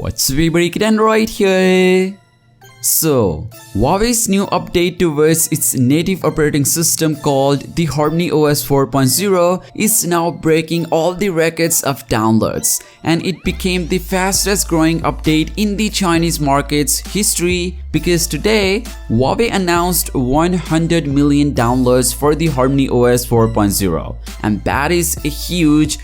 What's we break it right here? So, Huawei's new update towards its native operating system called the HarmonyOs 4.0 is now breaking all the records of downloads, and it became the fastest growing update in the Chinese market's history because today Huawei announced 100 million downloads for the HarmonyOs 4.0, and that is a huge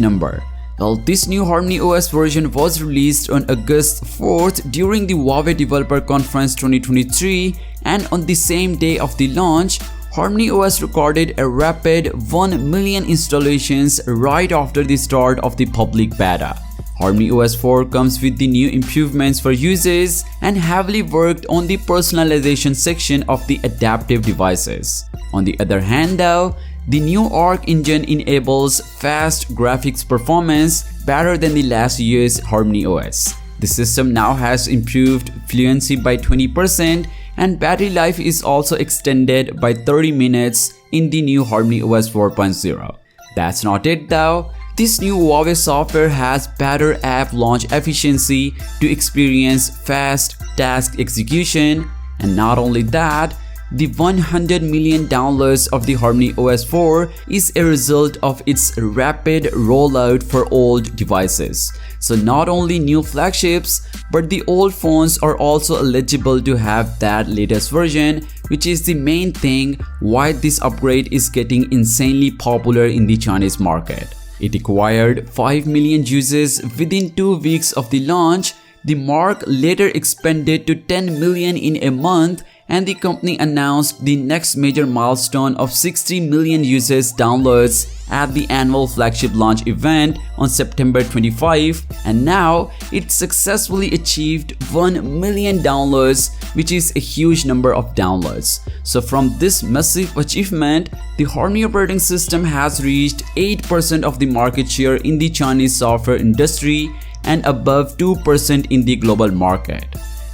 number. Well, this new HarmonyOs version was released on August 4th during the Huawei Developer Conference 2023, and on the same day of the launch, HarmonyOs recorded a rapid 1 million installations right after the start of the public beta. HarmonyOs 4 comes with the new improvements for users and heavily worked on the personalization section of the adaptive devices. On the other hand though, the new Arc engine enables fast graphics performance better than the last year's HarmonyOs. The system now has improved fluency by 20% and battery life is also extended by 30 minutes in the new HarmonyOs 4.0. That's not it though. This new Huawei software has better app launch efficiency to experience fast task execution, and not only that, the 100 million downloads of the HarmonyOs 4 is a result of its rapid rollout for old devices. So not only new flagships, but the old phones are also eligible to have that latest version, which is the main thing why this upgrade is getting insanely popular in the Chinese market. It acquired 5 million users within 2 weeks of the launch. The mark later expanded to 10 million in a month, and the company announced the next major milestone of 60 million users downloads at the annual flagship launch event on September 25, and now it successfully achieved 1 million downloads, which is a huge number of downloads. So from this massive achievement, the Harmony operating system has reached 8% of the market share in the Chinese software industry and above 2% in the global market.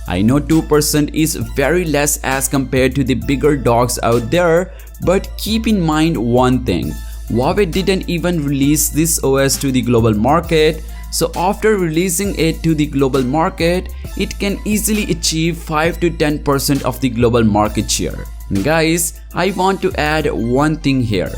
I know 2% is very less as compared to the bigger dogs out there, but keep in mind one thing, Huawei didn't even release this OS to the global market, so after releasing it to the global market, it can easily achieve 5 to 10% of the global market share. And guys, I want to add one thing here.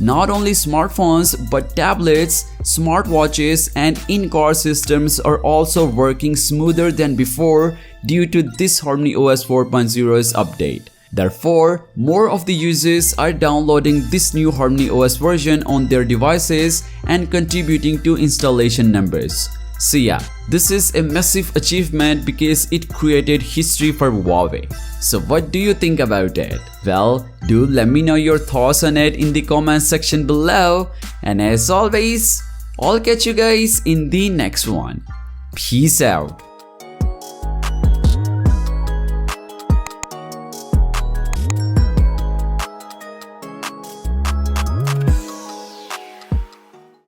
Not only smartphones but tablets, smartwatches and in-car systems are also working smoother than before due to this HarmonyOs 4.0's update. Therefore, more of the users are downloading this new HarmonyOs version on their devices and contributing to installation numbers. So yeah, this is a massive achievement because it created history for Huawei. So what do you think about it? Well, do let me know your thoughts on it in the comment section below. And as always, I'll catch you guys in the next one. Peace out.